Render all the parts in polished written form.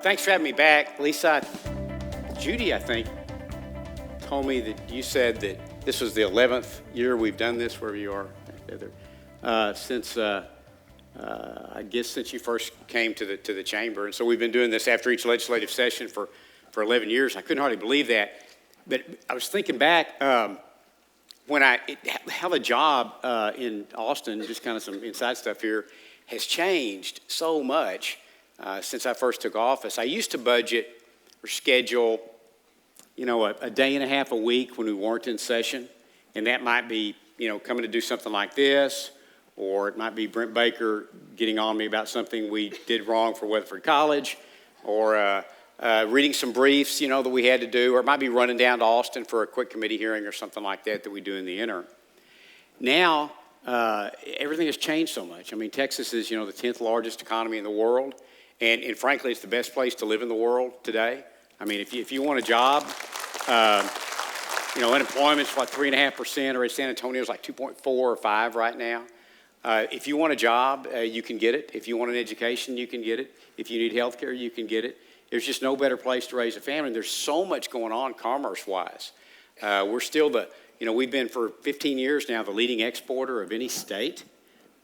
Thanks for having me back. Lisa, Judy, I think, told me that you said that this was the 11th year we've done this, wherever you are, since I guess since you first came to the chamber. And so we've been doing this after each legislative session for 11 years. I couldn't hardly believe that. But I was thinking back when how the job in Austin, just kind of some inside stuff here, has changed so much since I first took office. I used to budget or schedule, a day and a half a week when we weren't in session. And that might be, coming to do something like this, or it might be Brent Baker getting on me about something we did wrong for Weatherford College, or reading some briefs, that we had to do, or it might be running down to Austin for a quick committee hearing or something like that we do in the interim. Now, everything has changed so much. I mean, Texas is, the 10th largest economy in the world, and frankly, it's the best place to live in the world today. I mean, if you want a job, unemployment's like 3.5%, or in San Antonio is like 2.4 or 5 right now. If you want a job, you can get it. If you want an education, you can get it. If you need health care, you can get it. There's just no better place to raise a family. And there's so much going on commerce-wise. We're still we've been for 15 years now the leading exporter of any state.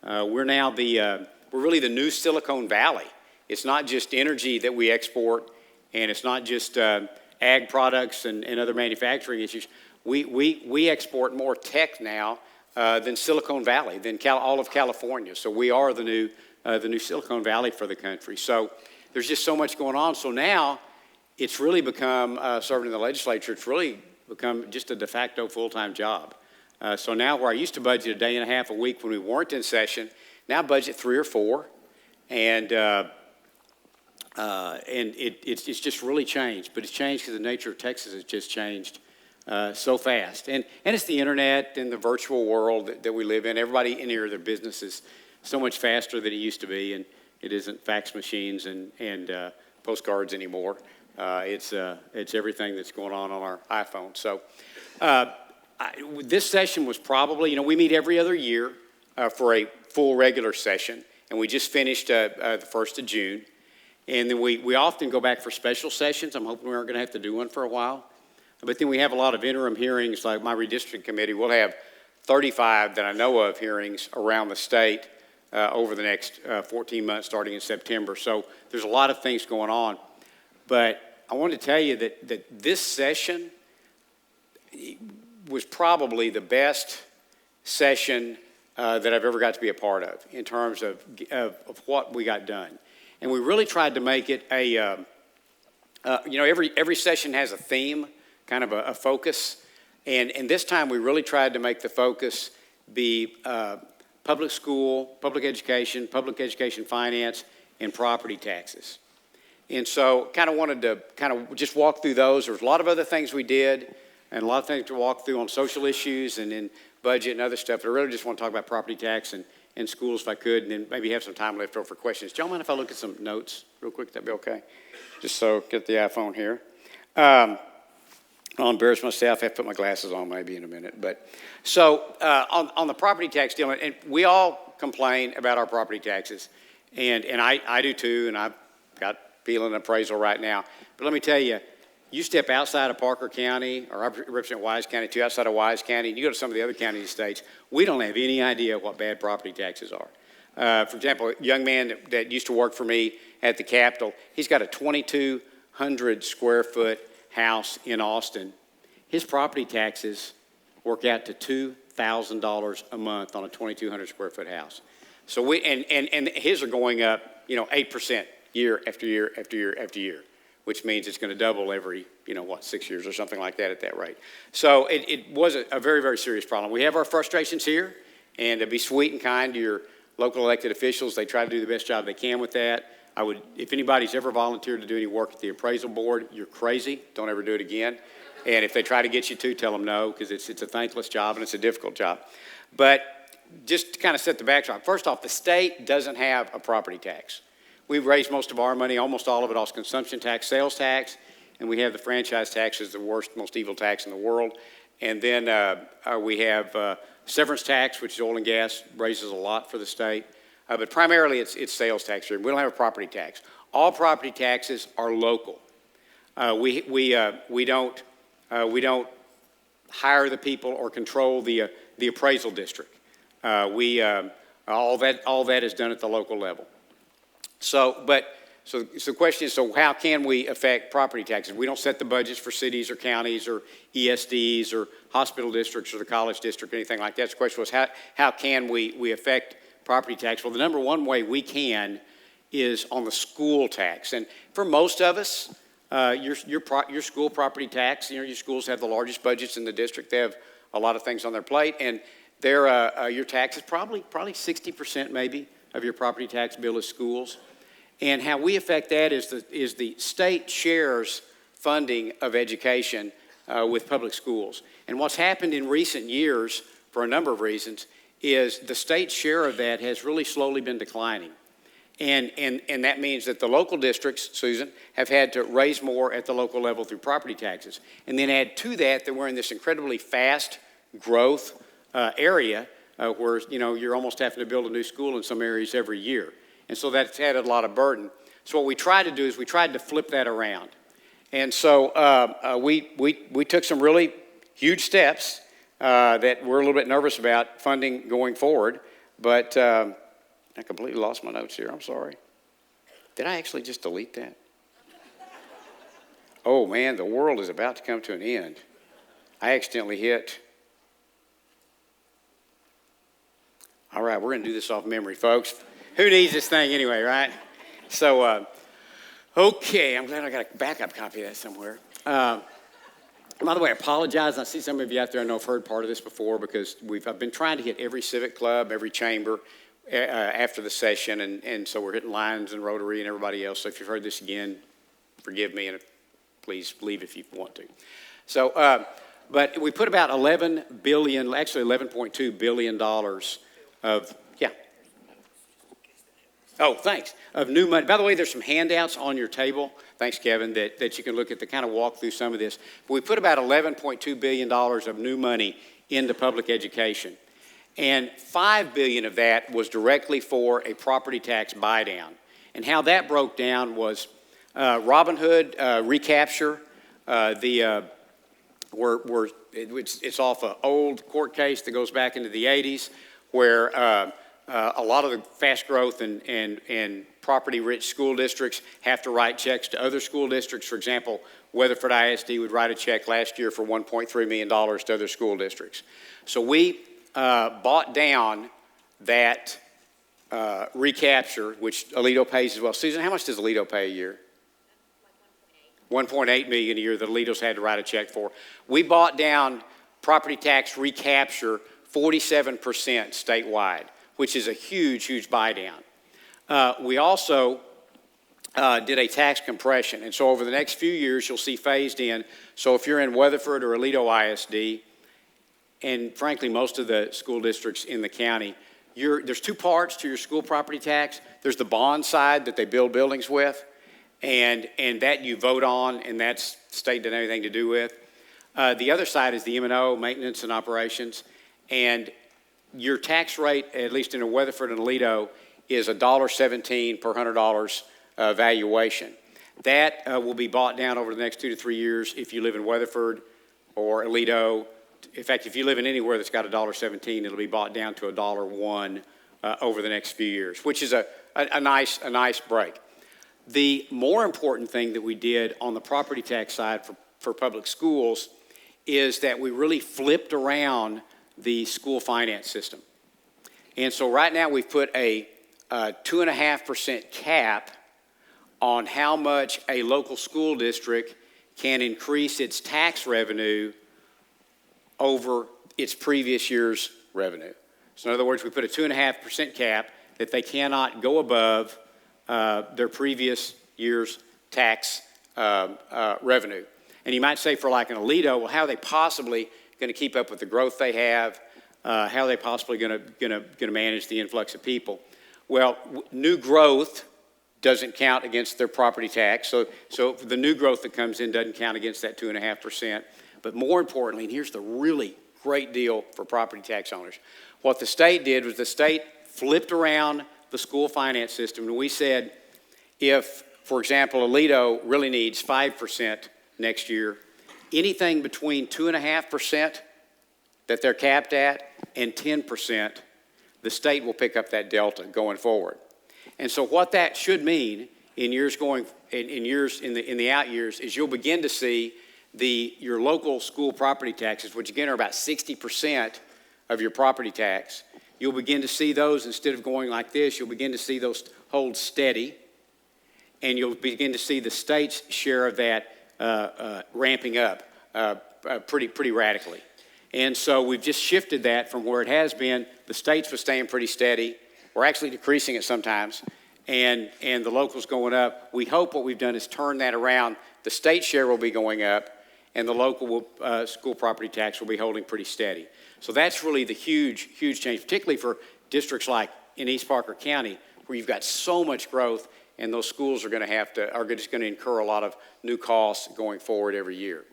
We're now we're really the new Silicon Valley. It's not just energy that we export, and it's not just ag products and other manufacturing issues. We export more tech now than Silicon Valley, than all of California. So we are the new Silicon Valley for the country. So there's just so much going on. So now it's really become, serving in the legislature, it's really become just a de facto full-time job. So now where I used to budget a day and a half a week when we weren't in session, now budget 3 or 4. And it's just really changed. But it's changed because the nature of Texas has just changed so fast. And it's the internet and the virtual world that we live in. Everybody in here, their business is so much faster than it used to be. And it isn't fax machines and postcards anymore. It's everything that's going on our iPhone. So this session was probably, we meet every other year for a full regular session. And we just finished the 1st of June. And then we often go back for special sessions. I'm hoping we aren't going to have to do one for a while. But then we have a lot of interim hearings, like my redistricting committee. We'll have 35 that I know of hearings around the state over the next 14 months starting in September. So there's a lot of things going on. But I want to tell you that this session was probably the best session that I've ever got to be a part of in terms of what we got done. And we really tried to make it every session has a theme, kind of a focus. And this time we really tried to make the focus be public school, public education finance, and property taxes. And so kind of wanted to just walk through those. There was a lot of other things we did and a lot of things to walk through on social issues and in budget and other stuff. But I really just want to talk about property tax and schools if I could, and then maybe have some time left over for questions. Do y'all mind if I look at some notes real quick? That'd be okay? Just so, get the iPhone here. I'll embarrass myself. I have to put my glasses on maybe in a minute. But so on the property tax deal, and we all complain about our property taxes, and I do too, and I've got feeling appraisal right now. But let me tell you, you step outside of Parker County, or I represent Wise County too, outside of Wise County, and you go to some of the other counties and states, we don't have any idea what bad property taxes are. For example, a young man that used to work for me at the Capitol, he's got a 2,200 square foot house in Austin. His property taxes work out to $2,000 a month on a 2,200 square foot house. So and his are going up, 8% year after year after year after year, which means it's going to double every, 6 years or something like that at that rate. So it was a very, very serious problem. We have our frustrations here, and to be sweet and kind to your local elected officials, they try to do the best job they can with that. If anybody's ever volunteered to do any work at the appraisal board, you're crazy. Don't ever do it again. And if they try to get you to, tell them no, because it's a thankless job and it's a difficult job. But just to kind of set the backdrop, first off, the state doesn't have a property tax. We've raised most of our money, almost all of it, off consumption tax, sales tax, and we have the franchise tax as the worst, most evil tax in the world. And then we have severance tax, which is oil and gas, raises a lot for the state. But primarily it's sales tax here. We don't have a property tax. All property taxes are local. We don't hire the people or control the appraisal district. All that is done at the local level. So the question is, so how can we affect property taxes? We don't set the budgets for cities or counties or ESDs or hospital districts or the college district or anything like that. So the question was, how can we affect property tax? Well, the number one way we can is on the school tax. And for most of us, your school property tax, your schools have the largest budgets in the district. They have a lot of things on their plate, and your tax is probably 60% maybe of your property tax bill is schools. And how we affect that is the state shares funding of education with public schools. And what's happened in recent years, for a number of reasons, is the state share of that has really slowly been declining. And that means that the local districts, Susan, have had to raise more at the local level through property taxes. And then add to that we're in this incredibly fast growth area where you're almost having to build a new school in some areas every year. And so that's added a lot of burden. So what we tried to do is we tried to flip that around. And so we took some really huge steps that we're a little bit nervous about funding going forward. But I completely lost my notes here. I'm sorry. Did I actually just delete that? Oh, man, the world is about to come to an end. I accidentally hit. All right, we're going to do this off memory, folks. Who needs this thing anyway, right? So, okay, I'm glad I got a backup copy of that somewhere. By the way, I apologize. I see some of you out there I know have heard part of this before because I've been trying to hit every civic club, every chamber after the session, and so we're hitting Lions and Rotary and everybody else. So if you've heard this again, forgive me, and please leave if you want to. So, but we put about $11 billion, actually $11.2 billion of, yeah. Oh, thanks. Of new money. By the way, there's some handouts on your table. Thanks, Kevin, that you can look at to kind of walk through some of this. But we put about $11.2 billion of new money into public education. And $5 billion of that was directly for a property tax buy-down. And how that broke down was Robin Hood recapture. It's off an old court case that goes back into the 80s where a lot of the fast growth and property-rich school districts have to write checks to other school districts. For example, Weatherford ISD would write a check last year for $1.3 million to other school districts. So we bought down that recapture, which Alito pays as well. Susan, how much does Alito pay a year? Like 1.8 million a year that Alito's had to write a check for. We bought down property tax recapture 47% statewide, which is a huge, huge buy down. We also did a tax compression. And so over the next few years, you'll see phased in. So if you're in Weatherford or Alito ISD, and frankly, most of the school districts in the county, there's two parts to your school property tax. There's the bond side that they build buildings with, and that you vote on, and that's state doesn't have anything to do with. The other side is the M&O, maintenance and operations. And your tax rate, at least in a Weatherford and Alito, is $1.17 per $100 valuation. That will be bought down over the next 2 to 3 years if you live in Weatherford or Alito. In fact, if you live in anywhere that's got $1.17, it'll be bought down to $1.01 over the next few years, which is a nice break. The more important thing that we did on the property tax side for public schools is that we really flipped around the school finance system. And so right now we've put a 2.5% cap on how much a local school district can increase its tax revenue over its previous year's revenue. So in other words, we put a 2.5% cap that they cannot go above their previous year's tax revenue. And you might say for like an Alito, well, how are they possibly going to keep up with the growth they have? How are they possibly going to manage the influx of people? Well, new growth doesn't count against their property tax. So the new growth that comes in doesn't count against that 2.5%. But more importantly, and here's the really great deal for property tax owners, what the state did was the state flipped around the school finance system, and we said if for example, Aledo really needs 5% next year. Anything between 2.5% that they're capped at and 10%, the state will pick up that delta going forward. And so what that should mean in the out years is you'll begin to see your local school property taxes, which again are about 60% of your property tax. You'll begin to see those, instead of going like this, you'll begin to see those hold steady, and you'll begin to see the state's share of that ramping up pretty radically. And so we've just shifted that from where it has been. The states was staying pretty steady. We're actually decreasing it sometimes, and the locals going up. We hope what we've done is turn that around. The state share will be going up, and the local school property tax will be holding pretty steady. So that's really the huge change, particularly for districts like in East Parker County, where you've got so much growth, and those schools are just going to incur a lot of new costs going forward every year.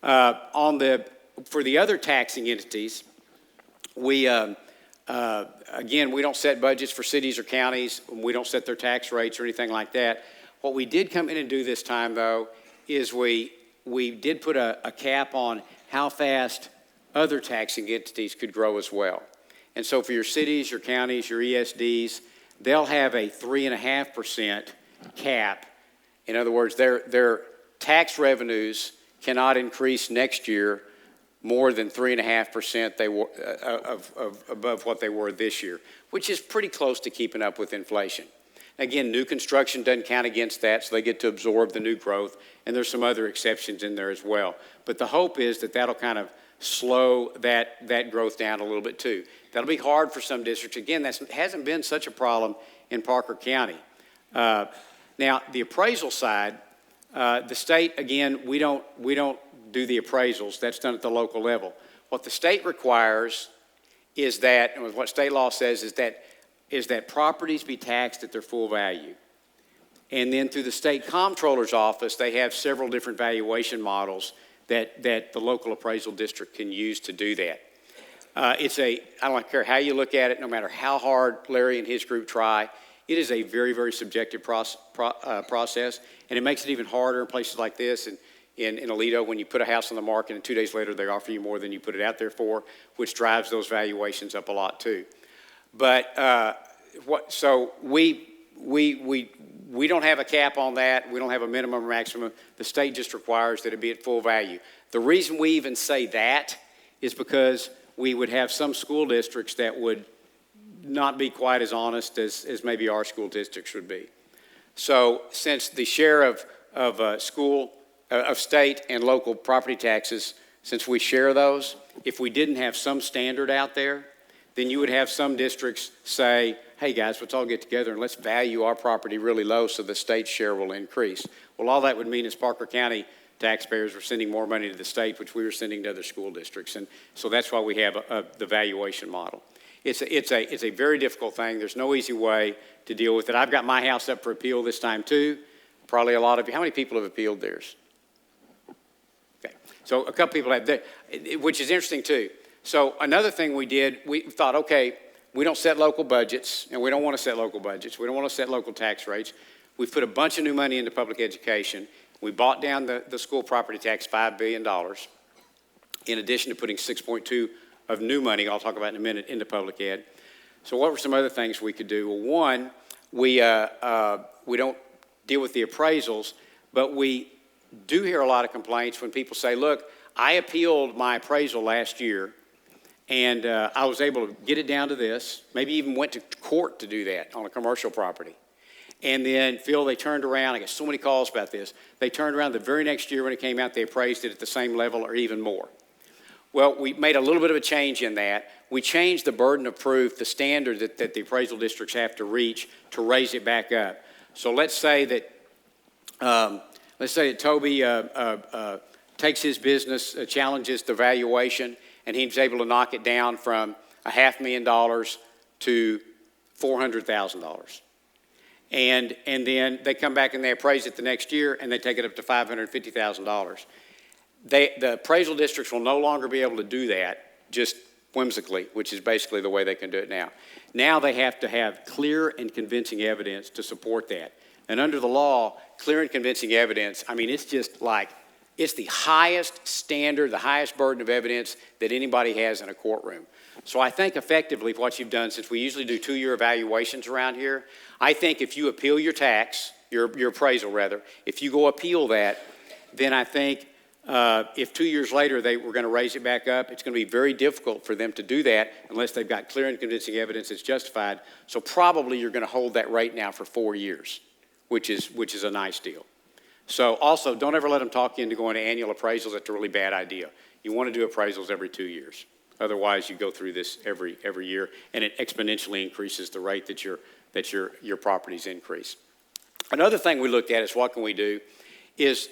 For the other taxing entities, again, we don't set budgets for cities or counties. We don't set their tax rates or anything like that. What we did come in and do this time, though, is we did put a cap on how fast other taxing entities could grow as well. And so for your cities, your counties, your ESDs, they'll have a 3.5% cap. In other words, their tax revenues cannot increase next year more than 3.5% above what they were this year, which is pretty close to keeping up with inflation. Again, new construction doesn't count against that, so they get to absorb the new growth, and there's some other exceptions in there as well. But the hope is that that'll kind of slow that growth down a little bit too. That'll be hard for some districts. Again, that hasn't been such a problem in Parker County. Now, the appraisal side, the state, again, we don't do the appraisals. That's done at the local level. What the state requires is that, and what state law says is that properties be taxed at their full value. And then through the state comptroller's office, they have several different valuation models that the local appraisal district can use to do that. I don't care how you look at it, no matter how hard Larry and his group try, it is a very, very subjective process, and it makes it even harder in places like this. And in Aledo, when you put a house on the market and 2 days later they offer you more than you put it out there for, which drives those valuations up a lot too. But so we don't have a cap on that. We don't have a minimum or maximum. The state just requires that it be at full value. The reason we even say that is because we would have some school districts that would not be quite as honest as maybe our school districts would be. So since the share of state and local property taxes, since we share those, if we didn't have some standard out there, then you would have some districts say, hey guys, let's all get together and let's value our property really low so the state share will increase. Well, all that would mean is Parker County taxpayers were sending more money to the state, which we were sending to other school districts. And so that's why we have the valuation model. It's a very difficult thing. There's no easy way to deal with it. I've got my house up for appeal this time too. Probably a lot of you. How many people have appealed theirs? Okay. So a couple people have, which is interesting too. So another thing we did, we thought, okay, we don't set local budgets, and we don't want to set local budgets. We don't want to set local tax rates. We've put a bunch of new money into public education. We bought down the school property tax $5 billion, in addition to putting 6.2 of new money, I'll talk about in a minute, into public ed. So what were some other things we could do? Well, one, we don't deal with the appraisals, but we do hear a lot of complaints when people say, look, I appealed my appraisal last year, and I was able to get it down to this, maybe even went to court to do that on a commercial property. And then, Phil, they turned around. I get so many calls about this. They turned around the very next year when it came out, they appraised it at the same level or even more. Well, we made a little bit of a change in that. We changed the burden of proof, the standard that the appraisal districts have to reach to raise it back up. So let's say that Toby takes his business, challenges the valuation, and he's able to knock it down from $500,000 to $400,000. And then they come back and they appraise it the next year and they take it up to $550,000. The appraisal districts will no longer be able to do that just whimsically, which is basically the way they can do it now. Now they have to have clear and convincing evidence to support that. And under the law, clear and convincing evidence, I mean, it's just like, it's the highest standard, the highest burden of evidence that anybody has in a courtroom. So I think effectively what you've done, since we usually do 2-year evaluations around here, I think if you appeal your tax, your appraisal rather, if you go appeal that, then I think if 2 years later they were going to raise it back up, it's going to be very difficult for them to do that unless they've got clear and convincing evidence that's justified. So probably you're going to hold that rate now for 4 years, which is a nice deal. So also, don't ever let them talk you into going to annual appraisals. That's a really bad idea. You want to do appraisals every 2 years. Otherwise, you go through this every year, and it exponentially increases the rate that your properties increase. Another thing we looked at is what can we do is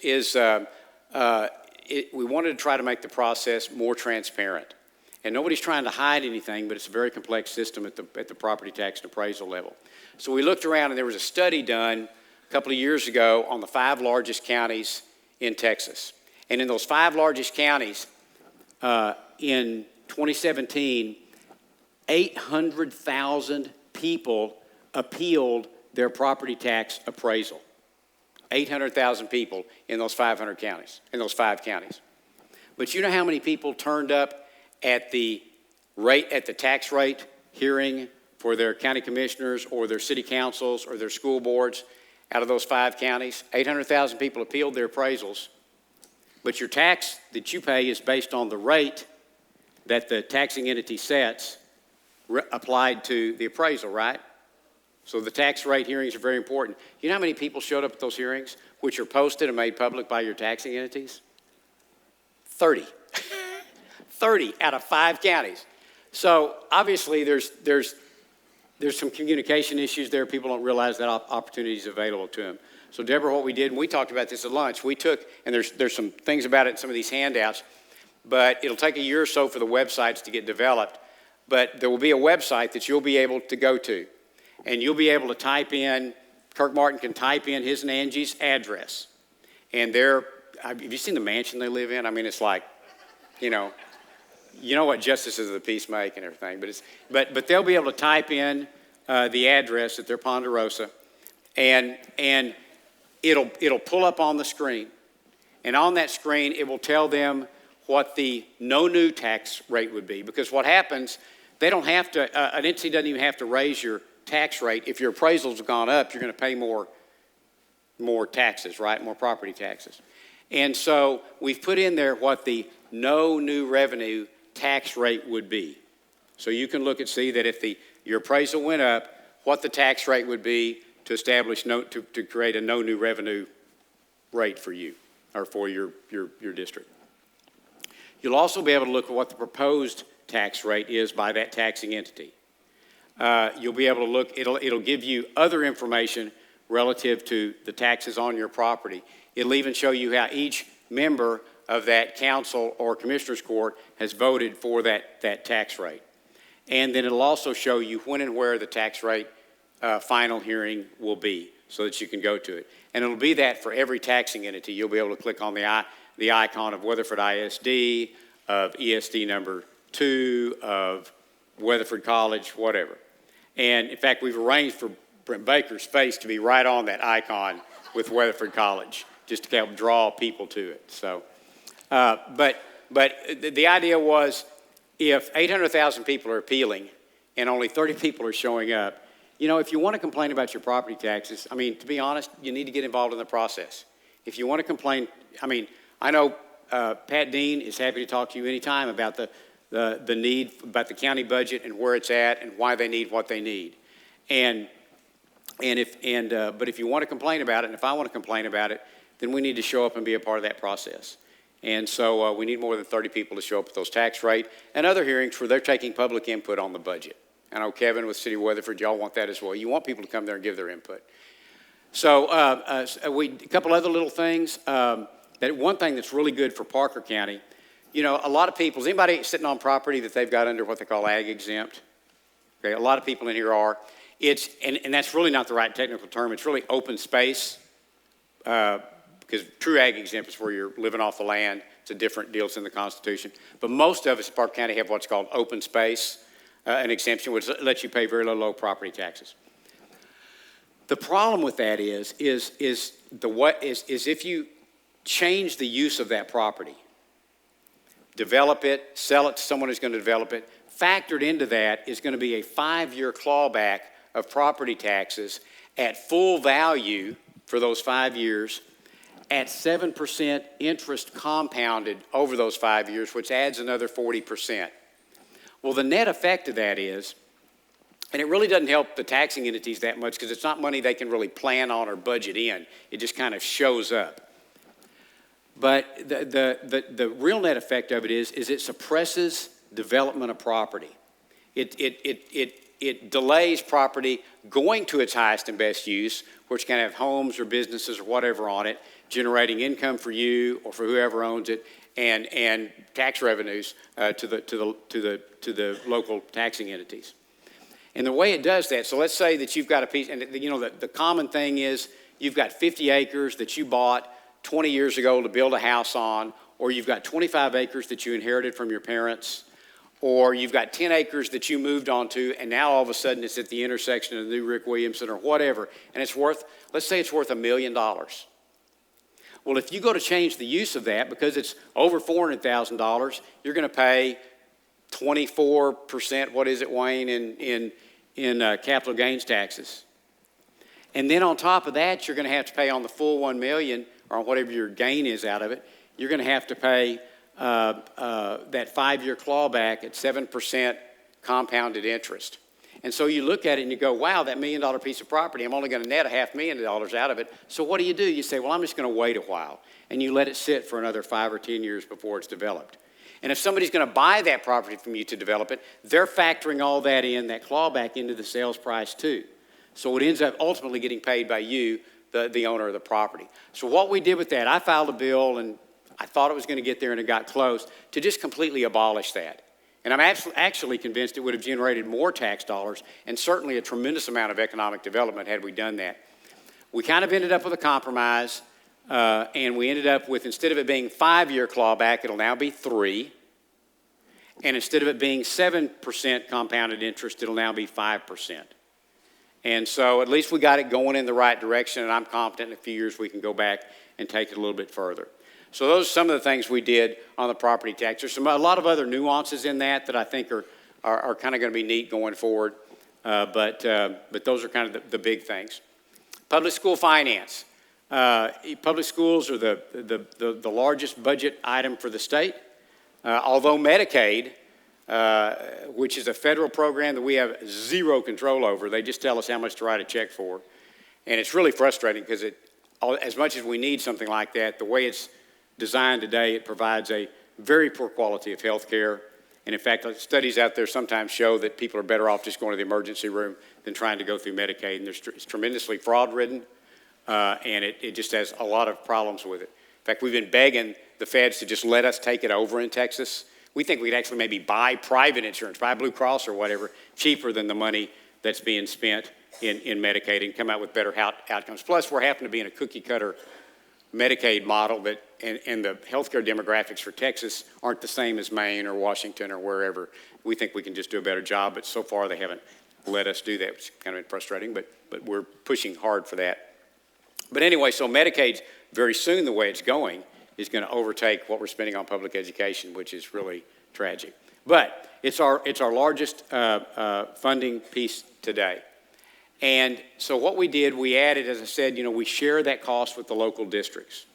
we wanted to try to make the process more transparent. And nobody's trying to hide anything, but it's a very complex system at the property tax and appraisal level. So we looked around, and there was a study done a couple of years ago on the 5 largest counties in Texas. And in those 5 largest counties, in 2017, 800,000 people appealed their property tax appraisal. 800,000 people in those 5 counties. But you know how many people turned up at the tax rate hearing for their county commissioners or their city councils or their school boards out of those 5 counties? 800,000 people appealed their appraisals. But your tax that you pay is based on the rate that the taxing entity sets applied to the appraisal, right? So the tax rate hearings are very important. You know how many people showed up at those hearings, which are posted and made public by your taxing entities? 30. 30 out of 5 counties. So obviously there's some communication issues there. People don't realize that opportunity is available to them. So Deborah, what we did, and we talked about this at lunch, we took, and there's some things about it in some of these handouts, but it'll take a year or so for the websites to get developed. But there will be a website that you'll be able to go to. And you'll be able to type in, Kirk Martin can type in his and Angie's address. And have you seen the mansion they live in? I mean, it's like, you know what justices of the peace make and everything. But they'll be able to type in the address at their Ponderosa, and it'll pull up on the screen. And on that screen, it will tell them what the no new tax rate would be. Because what happens, they don't have to, an entity doesn't even have to raise your tax rate. If your appraisals have gone up, you're going to pay more taxes, right? More property taxes. And so we've put in there what the no new revenue tax rate would be. So you can look and see that if your appraisal went up, what the tax rate would be to establish to create a no new revenue rate for you or for your district. You'll also be able to look at what the proposed tax rate is by that taxing entity. You'll be able to look, it'll give you other information relative to the taxes on your property. It'll even show you how each member of that council or commissioner's court has voted for that tax rate. And then it'll also show you when and where the tax rate final hearing will be so that you can go to it. And it'll be that for every taxing entity. You'll be able to click on the icon of Weatherford ISD, of ESD number 2, of Weatherford College, whatever. And in fact, we've arranged for Brent Baker's face to be right on that icon with Weatherford College, just to help draw people to it. So, but the idea was, if 800,000 people are appealing and only 30 people are showing up, if you want to complain about your property taxes, I mean, to be honest, you need to get involved in the process. If you want to complain, I know Pat Dean is happy to talk to you anytime about the need, about the county budget and where it's at and why they need what they need. But if you want to complain about it, and if I want to complain about it, then we need to show up and be a part of that process. And so we need more than 30 people to show up at those tax rate and other hearings where they're taking public input on the budget. I know Kevin with City of Weatherford, y'all want that as well. You want people to come there and give their input. So a couple other little things. One thing that's really good for Parker County, a lot of people, is anybody sitting on property that they've got under what they call ag exempt? Okay, a lot of people in here are. And that's really not the right technical term. It's really open space, because true ag exempt is where you're living off the land. It's a different deal. It's in the Constitution. But most of us in Parker County have what's called open space, an exemption, which lets you pay very low property taxes. The problem with that is if you change the use of that property, develop it, sell it to someone who's going to develop it, factored into that is going to be a 5-year clawback of property taxes at full value for those 5 years at 7% interest compounded over those 5 years, which adds another 40%. Well, the net effect of that is, and it really doesn't help the taxing entities that much because it's not money they can really plan on or budget in. It just kind of shows up. But the real net effect of it is it suppresses development of property. It delays property going to its highest and best use, which can have homes or businesses or whatever on it, generating income for you or for whoever owns it, and tax revenues to the local taxing entities. And the way it does that, so let's say that you've got a piece, and the common thing is you've got 50 acres that you bought 20 years ago to build a house on, or you've got 25 acres that you inherited from your parents, or you've got 10 acres that you moved onto, and now all of a sudden it's at the intersection of the new Rick Williamson or whatever, and it's worth, let's say it's worth $1 million. Well, if you go to change the use of that, because it's over $400,000, you're going to pay 24%, what is it, Wayne, in capital gains taxes. And then on top of that, you're going to have to pay on the full $1 million, or whatever your gain is out of it, you're going to have to pay that 5-year clawback at 7% compounded interest. And so you look at it and you go, wow, that $1 million piece of property, I'm only going to net $500,000 out of it. So what do? You say, well, I'm just going to wait a while. And you let it sit for another 5 or 10 years before it's developed. And if somebody's going to buy that property from you to develop it, they're factoring all that in, that clawback, into the sales price too. So it ends up ultimately getting paid by you, the owner of the property. So what we did with that, I filed a bill, and I thought it was going to get there, and it got close, to just completely abolish that. And I'm actually convinced it would have generated more tax dollars and certainly a tremendous amount of economic development had we done that. We kind of ended up with a compromise, and we ended up with, instead of it being 5-year clawback, it'll now be 3. And instead of it being 7% compounded interest, it'll now be 5%. And so at least we got it going in the right direction, and I'm confident in a few years we can go back and take it a little bit further. So those are some of the things we did on the property tax. There's a lot of other nuances in that I think are kind of going to be neat going forward, but those are kind of the big things. Public school finance. Public schools are the largest budget item for the state, although Medicaid, which is a federal program that we have zero control over. They just tell us how much to write a check for. And it's really frustrating because as much as we need something like that, the way it's designed today, it provides a very poor quality of health care. And in fact, studies out there sometimes show that people are better off just going to the emergency room than trying to go through Medicaid. And it's tremendously fraud-ridden, and it just has a lot of problems with it. In fact, we've been begging the feds to just let us take it over in Texas. We think we'd actually maybe buy private insurance, buy Blue Cross or whatever, cheaper than the money that's being spent in Medicaid, and come out with better outcomes. Plus, we're happening to be in a cookie-cutter Medicaid model and the healthcare demographics for Texas aren't the same as Maine or Washington or wherever. We think we can just do a better job, but so far they haven't let us do that, which is kind of frustrating, but we're pushing hard for that. But anyway, so Medicaid, very soon, the way it's going, is going to overtake what we're spending on public education, which is really tragic. But it's our largest funding piece today. And so what we did, we added, as I said, we share that cost with the local districts.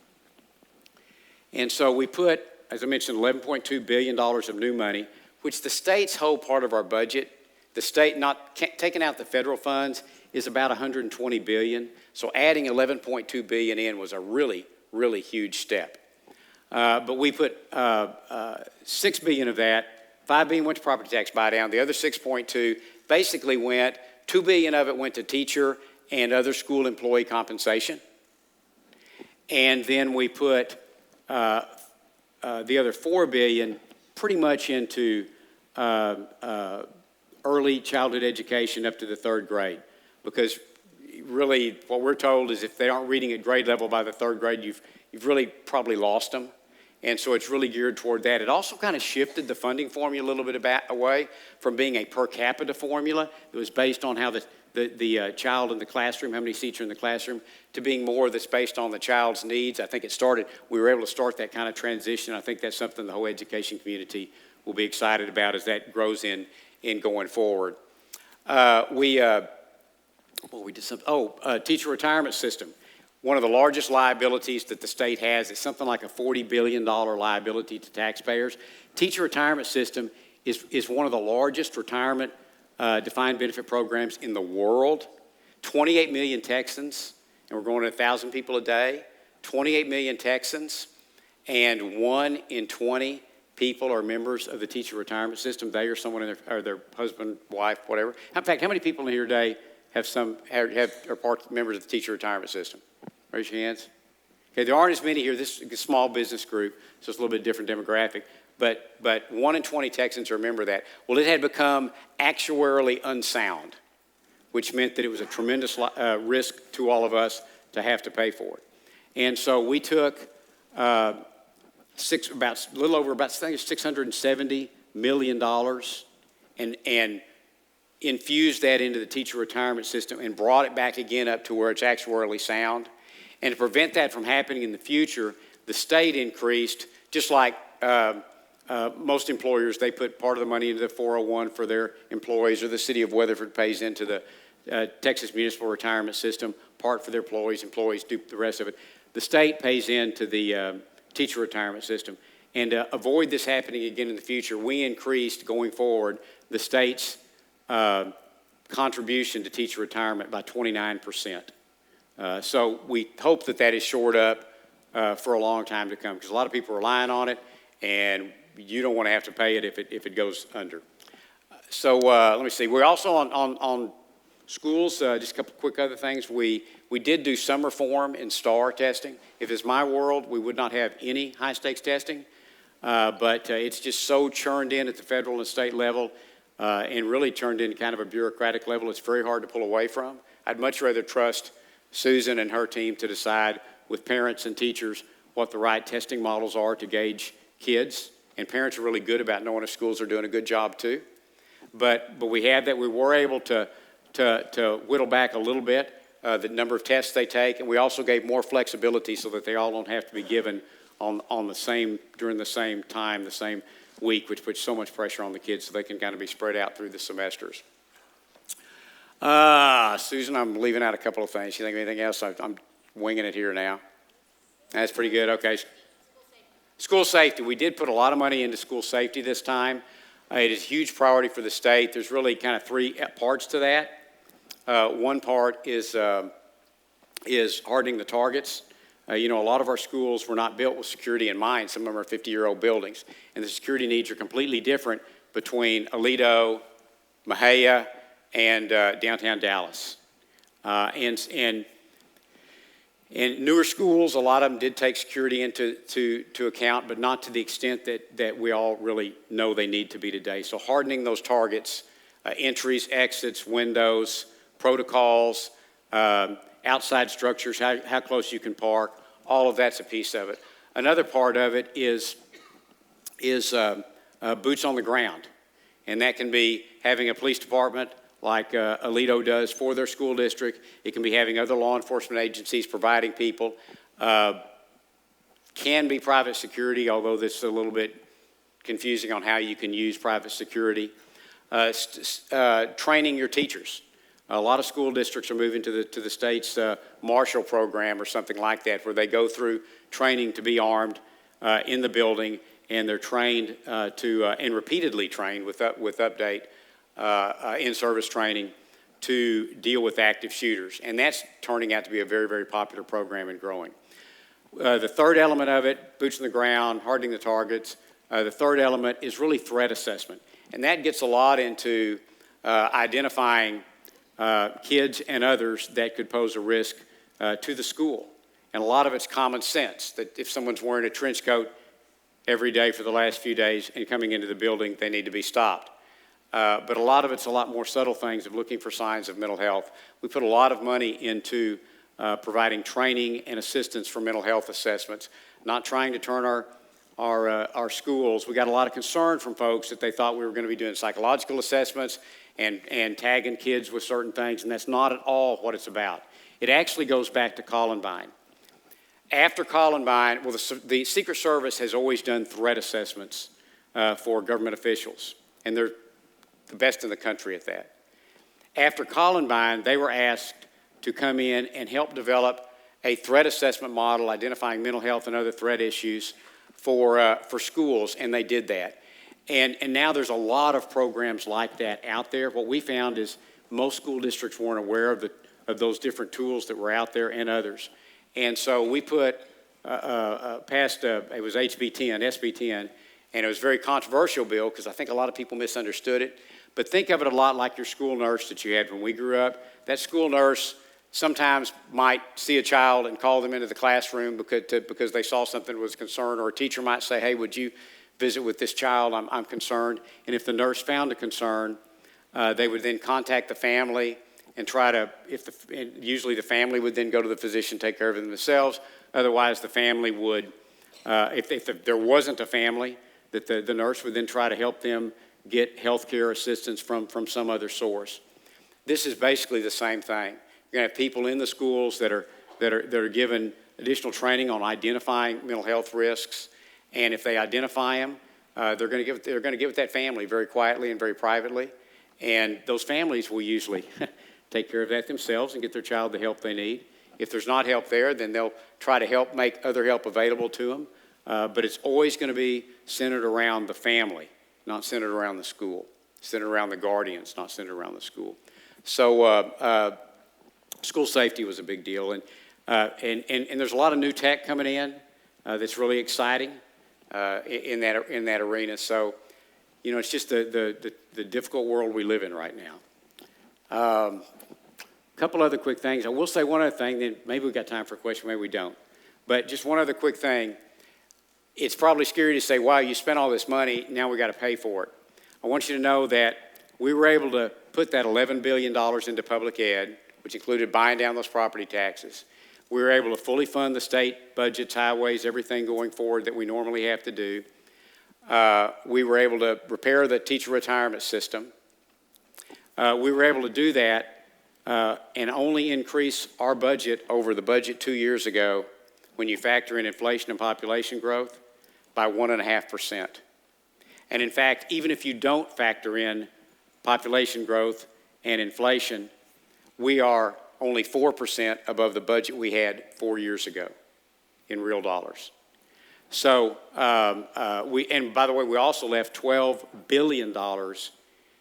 And so we put, as I mentioned, $11.2 billion of new money, which the state's whole part of our budget, the state not taking out the federal funds, is about $120 billion. So adding $11.2 billion in was a really, really huge step. But we put $6 billion of that, $5 billion went to property tax buy down, the other $6.2 basically went, $2 billion of it went to teacher and other school employee compensation. And then we put the other $4 billion pretty much into early childhood education up to the 3rd grade. Because really what we're told is if they aren't reading at grade level by the 3rd grade, you've really probably lost them. And so it's really geared toward that. It also kind of shifted the funding formula a little bit away from being a per capita formula that was based on how the child in the classroom, how many seats are in the classroom, to being more that's based on the child's needs. I think we were able to start that kind of transition. I think that's something the whole education community will be excited about as that grows in going forward. Teacher retirement system. One of the largest liabilities that the state has is something like a $40 billion liability to taxpayers. Teacher retirement system is one of the largest retirement defined benefit programs in the world. 28 million Texans, and we're going to 1,000 people a day. 28 million Texans, and 1 in 20 people are members of the teacher retirement system. They or someone in their husband, wife, whatever. In fact, how many people in here today are members of the teacher retirement system? Raise your hands. Okay, there aren't as many here. This is a small business group, so it's a little bit different demographic. But 1 in 20 Texans are a member of that. Well, it had become actuarially unsound, which meant that it was a tremendous risk to all of us to have to pay for it. And so we took $670 million and infused that into the teacher retirement system and brought it back again up to where it's actuarially sound. And to prevent that from happening in the future, the state increased, just like most employers, they put part of the money into the 401 for their employees, or the city of Weatherford pays into the Texas Municipal Retirement System, part for their employees do the rest of it. The state pays into the teacher retirement system. And to avoid this happening again in the future, we increased, going forward, the state's contribution to teacher retirement by 29%. So we hope that is shored up for a long time to come, because a lot of people are relying on it, and you don't want to have to pay it if it goes under. So let me see. We're also on schools, just a couple quick other things. We did do summer form and STAR testing. If it's my world, we would not have any high-stakes testing, but it's just so churned in at the federal and state level and really turned into kind of a bureaucratic level. It's very hard to pull away from. I'd much rather trust Susan and her team to decide with parents and teachers what the right testing models are to gauge kids. And parents are really good about knowing if schools are doing a good job too. But we had that. We were able to whittle back a little bit the number of tests they take, and we also gave more flexibility so that they all don't have to be given during the same time, the same week, which puts so much pressure on the kids, so they can kind of be spread out through the semesters. Susan, I'm leaving out a couple of things. You think of anything else? I'm winging it here now. That's pretty good. Okay. School safety. We did put a lot of money into school safety this time. It is a huge priority for the state. There's really kind of 3 parts to that. One part is hardening the targets. A lot of our schools were not built with security in mind. Some of them are 50-year-old buildings, and the security needs are completely different between Aledo, Mahia, and downtown Dallas. And newer schools, a lot of them did take security into account, but not to the extent that we all really know they need to be today. So hardening those targets, entries, exits, windows, protocols, outside structures, how close you can park, all of that's a piece of it. Another part of it is boots on the ground. And that can be having a police department like Aledo does for their school district. It can be having other law enforcement agencies providing people. Can be private security, although this is a little bit confusing on how you can use private security. Training your teachers. A lot of school districts are moving to the state's Marshall program or something like that, where they go through training to be armed in the building, and they're trained and repeatedly trained with update in-service training to deal with active shooters. And that's turning out to be a very, very popular program and growing. The third element of it, boots on the ground, hardening the targets, the third element is really threat assessment. And that gets a lot into identifying kids and others that could pose a risk to the school. And a lot of it's common sense, that if someone's wearing a trench coat every day for the last few days and coming into the building, they need to be stopped. But a lot of it's a lot more subtle things of looking for signs of mental health. We put a lot of money into providing training and assistance for mental health assessments, not trying to turn our schools, we got a lot of concern from folks that they thought we were going to be doing psychological assessments and tagging kids with certain things, and that's not at all what it's about. It actually goes back to Columbine. After Columbine, well, the Secret Service has always done threat assessments for government officials, and they're the best in the country at that. After Columbine, they were asked to come in and help develop a threat assessment model identifying mental health and other threat issues for schools, and they did that. And now there's a lot of programs like that out there. What we found is most school districts weren't aware of those different tools that were out there and others. And so we put it was HB 10, SB 10, and it was a very controversial bill because I think a lot of people misunderstood it. But think of it a lot like your school nurse that you had when we grew up. That school nurse sometimes might see a child and call them into the classroom because they saw something that was a concern, or a teacher might say, hey, would you visit with this child? I'm concerned. And if the nurse found a concern, they would then contact the family and try to, usually the family would then go to the physician, take care of them themselves. Otherwise, the family would, if there wasn't a family, that the nurse would then try to help them get health care assistance from some other source. This is basically the same thing. You're going to have people in the schools that are given additional training on identifying mental health risks, and if they identify them, they're going to get with that family very quietly and very privately, and those families will usually take care of that themselves and get their child the help they need. If there's not help there, then they'll try to make other help available to them, but it's always going to be centered around the family, not centered around the school, centered around the guardians, not centered around the school. So school safety was a big deal, and there's a lot of new tech coming in that's really exciting in that arena. So, you know, it's just the difficult world we live in right now. Couple other quick things. I will say one other thing, then maybe we've got time for a question, maybe we don't. But just one other quick thing. It's probably scary to say, wow, you spent all this money, now we got to pay for it. I want you to know that we were able to put that $11 billion into public ed, which included buying down those property taxes. We were able to fully fund the state budgets, highways, everything going forward that we normally have to do. We were able to repair the teacher retirement system. We were able to do that and only increase our budget over the budget 2 years ago, when you factor in inflation and population growth, by 1.5%. And in fact, even if you don't factor in population growth and inflation, we are only 4% above the budget we had 4 years ago in real dollars. So, and by the way, we also left $12 billion,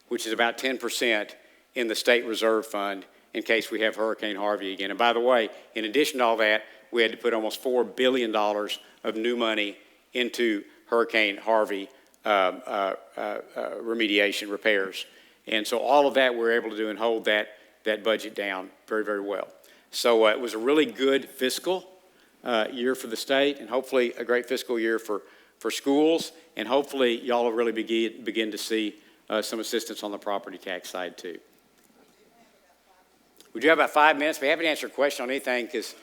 which is about 10%, in the state reserve fund in case we have Hurricane Harvey again. And by the way, in addition to all that, we had to put almost $4 billion of new money into Hurricane Harvey remediation repairs. And so all of that we're able to do and hold that budget down very, very well. So it was a really good fiscal year for the state, and hopefully a great fiscal year for schools, and hopefully y'all will really begin to see some assistance on the property tax side too. We do have about 5 minutes. We haven't answered a question on anything, because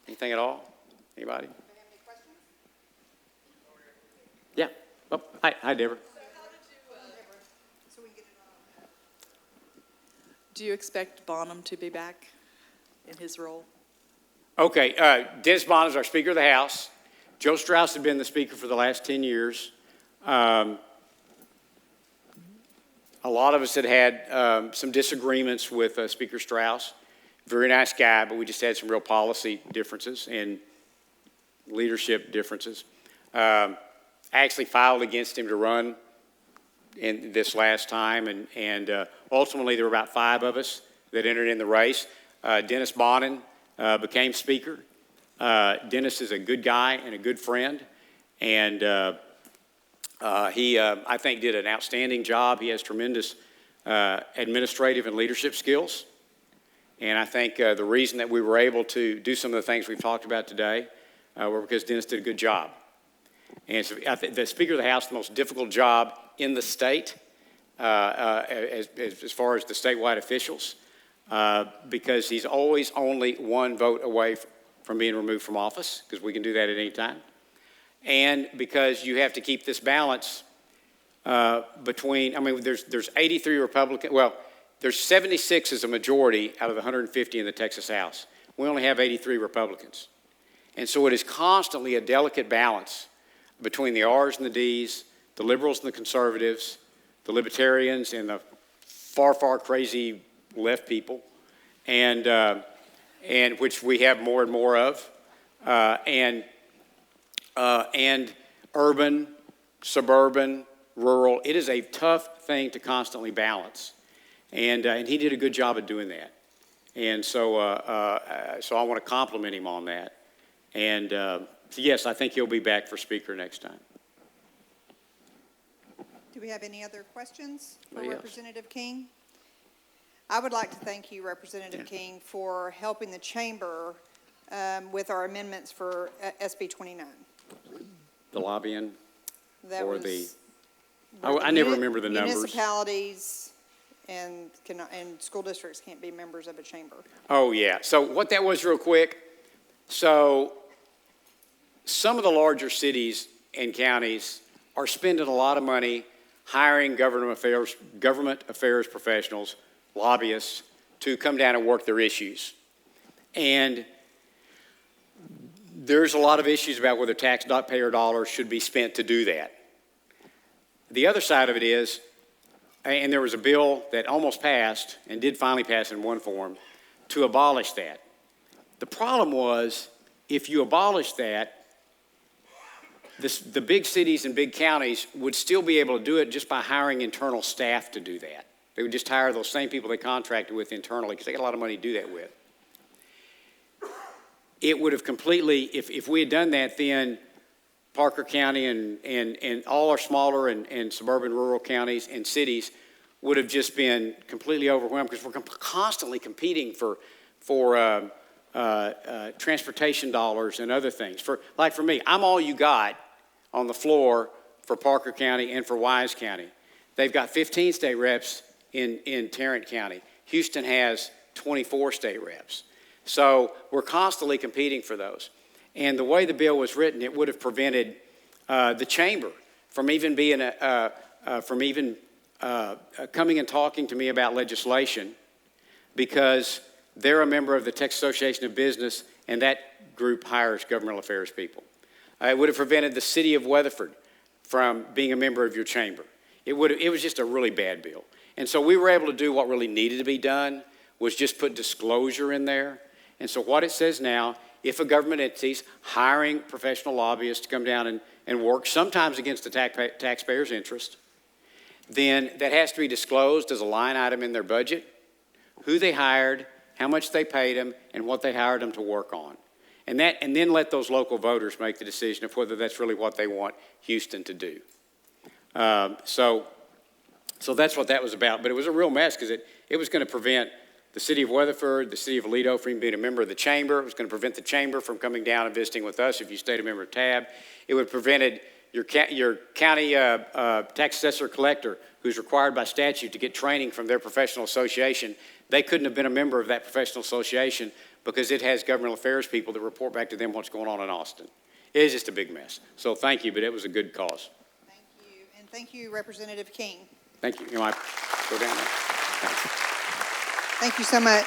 anything at all? Anybody? Yeah. Oh, hi, Deborah. Do you expect Bonham to be back in his role? Okay, Dennis Baden is our Speaker of the House. Joe Strauss had been the Speaker for the last 10 years. A lot of us had some disagreements with Speaker Strauss. Very nice guy, but we just had some real policy differences and leadership differences. I actually filed against him to run in this last time, and ultimately there were about 5 of us that entered in the race. Dennis Baden became Speaker. Dennis is a good guy and a good friend, and he, I think, did an outstanding job. He has tremendous administrative and leadership skills, and I think the reason that we were able to do some of the things we've talked about today were because Dennis did a good job. And so I think the Speaker of the House, the most difficult job in the state as far as the statewide officials, because he's always only 1 vote away from being removed from office, because we can do that at any time. and because you have to keep this balance between, I mean, there's 83 Republican, well, there's 76 as a majority out of the 150 in the Texas House. We only have 83 Republicans. And so it is constantly a delicate balance between the R's and the D's, the liberals and the conservatives, the libertarians and the far, far crazy left people, and which we have more and more of, and urban, suburban, rural. It is a tough thing to constantly balance, and he did a good job of doing that. And so I want to compliment him on that. And so yes, I think he'll be back for speaker next time. Do we have any other questions for Anybody else? Representative King? I would like to thank you, Representative King, for helping the chamber with our amendments for SB 29. The lobbying That for was I never remember the numbers. Municipalities and school districts can't be members of a chamber. Oh, yeah. So what that was real quick, so some of the larger cities and counties are spending a lot of money hiring government affairs professionals, lobbyists, to come down and work their issues. And there's a lot of issues about whether taxpayer dollars should be spent to do that. The other side of it is, and there was a bill that almost passed and did finally pass in one form, to abolish that. The problem was, if you abolish that, the big cities and big counties would still be able to do it just by hiring internal staff to do that. They would just hire those same people they contracted with internally because they got a lot of money to do that with. It would have completely, if we had done that, then Parker County and all our smaller and suburban rural counties and cities would have just been completely overwhelmed because we're constantly competing for transportation dollars and other things. For me, I'm all you got on the floor for Parker County and for Wise County. They've got 15 state reps in Tarrant County. Houston has 24 state reps. So we're constantly competing for those. And the way the bill was written, it would have prevented the chamber from even being coming and talking to me about legislation because they're a member of the Texas Association of Business, and that group hires governmental affairs people. It would have prevented the city of Weatherford from being a member of your chamber. It was just a really bad bill. And so we were able to do what really needed to be done, was just put disclosure in there. And so what it says now, if a government entity's hiring professional lobbyists to come down and work, sometimes against the taxpayer's interest, then that has to be disclosed as a line item in their budget, who they hired, how much they paid them, and what they hired them to work on. And then let those local voters make the decision of whether that's really what they want Houston to do. So that's what that was about. But it was a real mess because it was going to prevent the city of Weatherford, the city of Aledo from being a member of the chamber. It was going to prevent the chamber from coming down and visiting with us if you stayed a member of TAB. It would have prevented your county tax assessor collector, who's required by statute to get training from their professional association. They couldn't have been a member of that professional association because it has governmental affairs people that report back to them what's going on in Austin. It is just a big mess. So thank you, but it was a good cause. Thank you. And thank you, Representative King. Thank you. You might go down there. Thanks. Thank you so much.